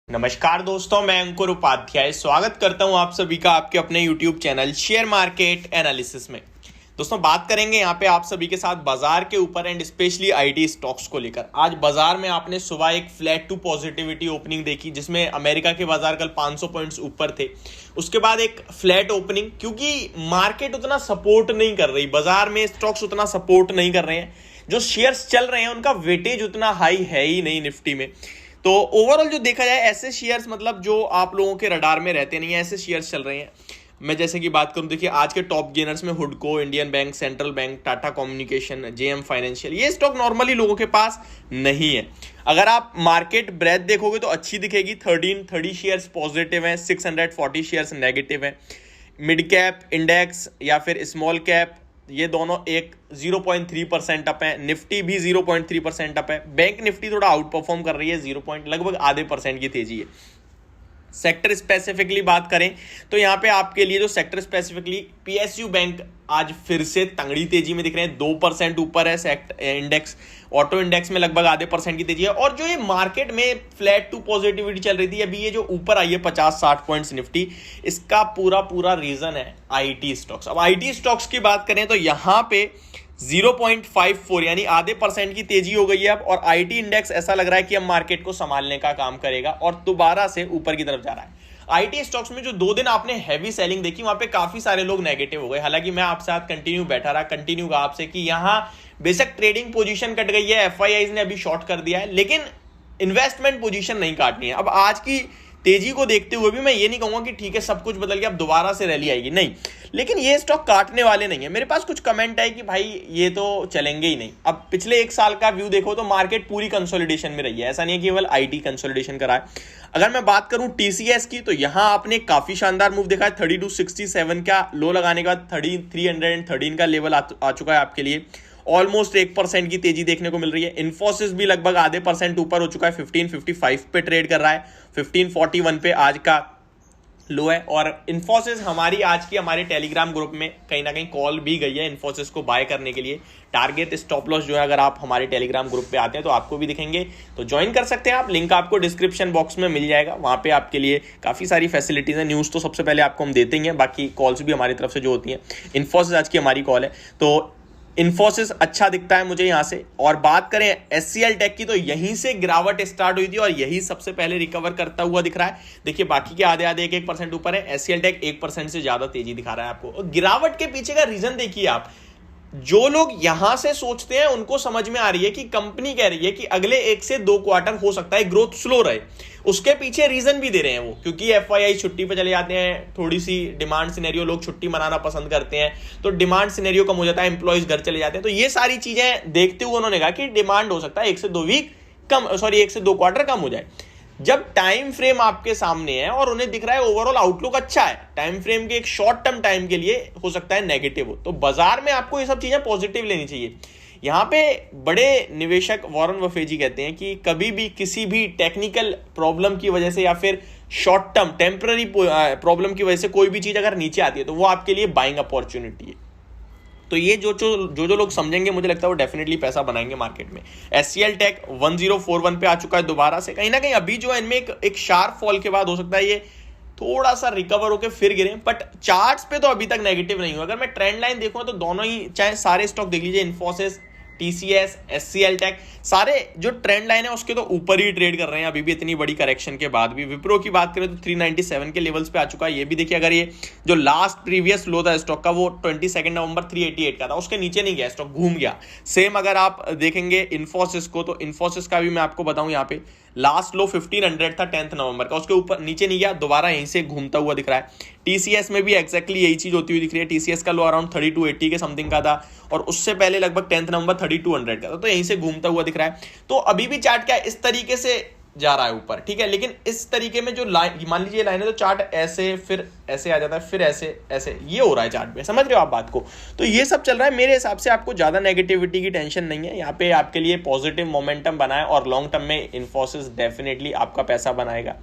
नमस्कार दोस्तों, मैं अंकुर उपाध्याय स्वागत करता हूं आप सभी का आपके अपने YouTube channel share market analysis में। दोस्तों बात करेंगे यहां पे आप सभी के साथ बाजार के ऊपर एंड स्पेशली आईटी स्टॉक्स को लेकर। आज बाजार में आपने सुबह एक फ्लैट टू पॉजिटिविटी ओपनिंग देखी जिसमें अमेरिका के बाजार कल 500 पॉइंट्स ऊपर थे। उसके बाद एक फ्लैट ओपनिंग क्योंकि मार्केट उतना सपोर्ट नहीं कर रही, बाजार में स्टॉक्स उतना सपोर्ट नहीं कर रहे हैं, जो शेयर्स चल रहे हैं उनका वेटेज उतना हाई है ही नहीं निफ्टी में। तो ओवरऑल जो देखा जाए ऐसे शेयर्स मतलब जो आप लोगों के रडार में रहते नहीं है, ऐसे शेयर्स चल रहे हैं। मैं जैसे कि बात करूं, देखिए आज के टॉप गेनर्स में हुडको, Indian bank, central bank, Tata communication, JM financial, ये स्टॉक नॉर्मली लोगों के पास नहीं है। अगर आप मार्केट ब्रेथ देखोगे तो अच्छी दिखेगी। 30 शेयर्स पॉजिटिव हैं, 640 शेयर्स नेगेटिव हैं। मिड कैप इंडेक्स या फिर स्मॉल कैप, ये दोनों एक 0.3% अप है। निफ्टी भी 0.3% अप है। बैंक निफ्टी थोड़ा आउट परफॉर्म कर रही है, लगभग आधे % की तेजी है। सेक्टर स्पेसिफिकली बात करें तो यहाँ पे आपके लिए जो सेक्टर स्पेसिफिकली पीएसयू बैंक आज फिर से तंगड़ी तेजी में दिख रहे हैं, 2% ऊपर है इंडेक्स। ऑटो इंडेक्स में लगभग आधे % की तेजी है। और जो ये मार्केट में फ्लैट टू पॉजिटिविटी चल रही थी, अभी ये जो ऊपर आई है 50-60 पॉइंट्स निफ्टी, इसका पूरा रीजन है आईटी स्टॉक्स। अब आईटी स्टॉक्स की बात करें तो यहां पे 0.54 यानी आधे % की तेजी हो गई है अब। और आईटी इंडेक्स ऐसा लग रहा है कि अब मार्केट को संभालने का काम करेगा और दोबारा से ऊपर की तरफ जा रहा है। आईटी स्टॉक्स में जो 2 दिन आपने हैवी सेलिंग देखी, वहां पे काफी सारे लोग नेगेटिव हो गए। हालांकि मैं आपके साथ कंटिन्यू बैठा रहा, कंटिन्यू कहा आपसे कि यहां बेशक ट्रेडिंग पोजीशन कट गई है, एफआईआईज ने अभी शॉर्ट कर दिया है, लेकिन इन्वेस्टमेंट पोजीशन नहीं काटनी है। अब आज की तेजी को देखते हुए भी मैं ये नहीं कहूंगा कि ठीक है सब कुछ बदल गया अब दोबारा से रैली आएगी, नहीं, लेकिन ये स्टॉक काटने वाले नहीं है। मेरे पास कुछ कमेंट है कि भाई ये तो चलेंगे ही नहीं। अब पिछले 1 साल का व्यू देखो तो मार्केट पूरी कंसोलिडेशन में रही है, ऐसा नहीं है कि केवल आईटी कंसोलिडेशन करा है। अगर मैं बात करूं टीसीएस की तो यहां आपने काफी शानदार मूव देखा है। 3267 का लो लगाने के बाद 313 का लेवल आ चुका है आपके लिए। ऑलमोस्ट 1% की तेजी देखने को मिल रही है। इन्फोसिस भी लगभग आधे % ऊपर हो चुका है, 1555 पे ट्रेड कर रहा है, 1541 पे आज का लो है। और इन्फोसिस हमारे टेलीग्राम ग्रुप में कहीं ना कहीं कॉल भी गई है इन्फोसिस को बाय करने के लिए। टारगेट स्टॉप लॉस जो है, अगर आप हमारे टेलीग्राम ग्रुप पे आते हैं तो आपको भी दिखेंगे, तो ज्वाइन कर सकते हैं आप। लिंक आपको डिस्क्रिप्शन बॉक्स में मिल जाएगा, वहां पे आपके लिए काफी सारी फैसिलिटीज हैं। न्यूज तो सबसे पहले आपको हम देते ही हैं, बाकी कॉल्स भी हमारी तरफ से जो होती हैं। इन्फोसिस आज की हमारी कॉल है, तो इन्फोसिस अच्छा दिखता है मुझे यहां से। और बात करें एचसीएल टेक की तो यहीं से गिरावट स्टार्ट हुई थी और यही सबसे पहले रिकवर करता हुआ दिख रहा है। देखिए बाकी के आधे 1% ऊपर है, एचसीएल टेक 1% से ज्यादा तेजी दिखा रहा है आपको। और गिरावट के पीछे का रीजन देखिए आप, जो लोग यहां से सोचते हैं उनको समझ में आ रही है कि कंपनी कह रही है कि अगले 1 से 2 क्वार्टर हो सकता है ग्रोथ स्लो रहे। उसके पीछे रीजन भी दे रहे हैं वो, क्योंकि एफआईआई छुट्टी पे चले जाते हैं, थोड़ी सी डिमांड सिनेरियो, लोग छुट्टी मनाना पसंद करते हैं तो डिमांड सिनेरियो कम हो जाता है, एम्प्लॉयज घर चले जाते हैं। तो ये सारी चीजें देखते हुए उन्होंने कहा कि डिमांड हो सकता है 1 से 2 क्वार्टर कम हो जाए। जब टाइम फ्रेम आपके सामने है और उन्हें दिख रहा है ओवरऑल आउटलुक अच्छा है, टाइम फ्रेम के एक शॉर्ट टर्म टाइम के लिए हो सकता है नेगेटिव हो, तो बाजार में आपको ये सब चीजें पॉजिटिव लेनी चाहिए। यहां पे बड़े निवेशक वॉरेन बफेट जी कहते हैं कि कभी भी किसी भी टेक्निकल प्रॉब्लम की वजह से या फिर शॉर्ट टर्म टेम्पररी प्रॉब्लम की वजह से कोई भी चीज अगर नीचे आती है तो वो आपके लिए बाइंग अपॉर्चुनिटी है। तो ये जो लोग समझेंगे, मुझे लगता है वो डेफिनेटली पैसा बनाएंगे मार्केट में। एचसीएल टेक 1041 पे आ चुका है दोबारा से। कहीं ना कहीं अभी जो है इनमें एक शार्प फॉल के बाद हो सकता है ये थोड़ा सा रिकवर होकर फिर गिरे, बट चार्ट्स पे तो अभी तक नेगेटिव नहीं हुआ। अगर मैं ट्रेंड लाइन देखूं तो दोनों ही, चाहे सारे स्टॉक देख लीजिए, इन्फोसिस, टीसीएस, एचसीएल टेक, सारे जो ट्रेंड लाइन है उसके तो ऊपर ही ट्रेड कर रहे हैं अभी भी, इतनी बड़ी करेक्शन के बाद भी। विप्रो की बात करें तो 397 के लेवल्स पे आ चुका है। ये भी देखिए, अगर ये जो लास्ट प्रीवियस लो था स्टॉक का वो 22 नवंबर 388 का था, उसके नीचे नहीं गया, स्टॉक घूम गया। सेम अगर आप देखेंगे इन्फोसिस को तो इन्फोसिस का भी मैं आपको बताऊं, यहाँ पे लास्ट लो 1500 था 10 नवंबर का, उसके ऊपर नीचे नहीं गया, दोबारा यहीं से घूमता हुआ दिख रहा है। टीसीएस में भी एक्जैक्टली यही चीज होती हुई दिख रही है। टीसीएस का लो अराउंड 3280 के समथिंग का था और उससे पहले लगभग 10 नवंबर 3200 का था, तो यहीं से घूमता हुआ दिख रहा है। तो अभी भी चार्ट क्या इस तरीके से जा रहा है ऊपर, ठीक है, लेकिन इस तरीके में जो लाइन, मान लीजिए लाइन है तो चार्ट ऐसे फिर ऐसे आ जाता है, फिर ऐसे ऐसे, ये हो रहा है चार्ट पे, समझ रहे हो आप बात को। तो ये सब चल रहा है। मेरे हिसाब से आपको ज्यादा नेगेटिविटी की टेंशन नहीं है, यहाँ पे आपके लिए पॉजिटिव मोमेंटम बना है और लॉन्ग टर्म में इन्फोसिस डेफिनेटली आपका पैसा बनाएगा।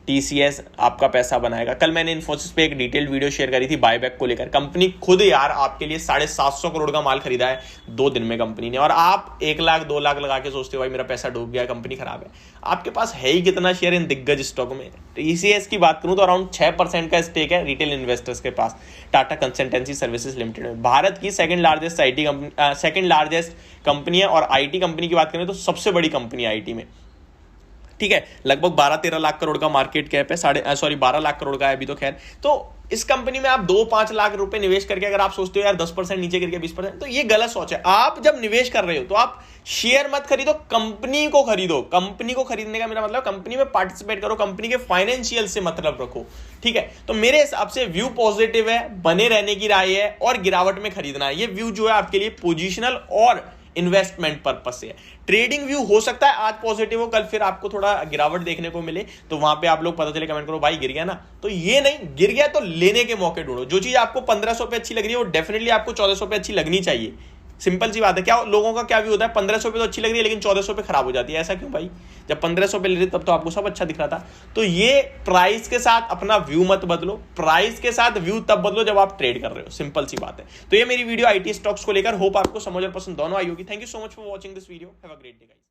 TCS आपका पैसा बनाएगा। कल मैंने इन्फोसिस पे एक डिटेल्ड वीडियो शेयर करी थी बायबैक को लेकर। कंपनी खुद यार आपके लिए 750 करोड़ का माल खरीदा है 2 दिन में कंपनी ने, और आप 1 लाख 2 लाख लगा के सोचते हो भाई मेरा पैसा डूब गया, कंपनी खराब है। आपके पास है ही कितना शेयर इन दिग्गज स्टॉक में। TCS की बात करूं तो अराउंड 6% का स्टेक है रिटेल इन्वेस्टर्स के पास टाटा कंसल्टेंसी सर्विसेज लिमिटेड में। भारत की सेकंड लार्जेस्ट कंपनी है, और IT कंपनी की बात करें तो सबसे बड़ी कंपनी है IT में, ठीक है। लगभग 12-13 लाख करोड़ का मार्केट कैप है, 12 लाख करोड़ का है अभी तो खैर। तो इस कंपनी में आप 2-5 लाख रुपए निवेश करके अगर आप सोचते हो यार 10% नीचे गिर गया 20%, तो ये गलत सोच है। आप जब निवेश कर रहे हो तो आप शेयर मत खरीदो, कंपनी को खरीदो। कंपनी को खरीदने का मेरा मतलब कंपनी में पार्टिसिपेट करो, कंपनी के फाइनेंशियल से मतलब रखो, ठीक है। तो मेरे हिसाब से व्यू पॉजिटिव है, बने रहने की राय है, और गिरावट में खरीदना है। ये व्यू जो है आपके लिए पोजिशनल और इन्वेस्टमेंट पर्पस से है। ट्रेडिंग व्यू हो सकता है आज पॉजिटिव हो, कल फिर आपको थोड़ा गिरावट देखने को मिले, तो वहां पे आप लोग पता चले कमेंट करो भाई गिर गया ना, तो ये नहीं, गिर गया तो लेने के मौके ढूंढो। जो चीज आपको 1500 पे अच्छी लग रही है वो डेफिनेटली आपको 1400 पे अच्छी लगनी चाहिए। सिंपल सी बात है। क्या लोगों का क्या व्यू होता है, 1500 पे तो अच्छी लग रही है लेकिन 1400 पे खराब हो जाती है। ऐसा क्यों भाई? जब 1500 पे ले रही तब तो आपको सब अच्छा दिख रहा था। तो ये प्राइस के साथ अपना व्यू मत बदलो, प्राइस के साथ व्यू तब बदलो जब आप ट्रेड कर रहे हो। सिंपल सी बात है। तो ये मेरी वीडियो IT स्टॉक्स को लेकर, होप आपको समझ और पसंद दोनों आई होगी। Thank you so much for watching this video. Have a great day guys.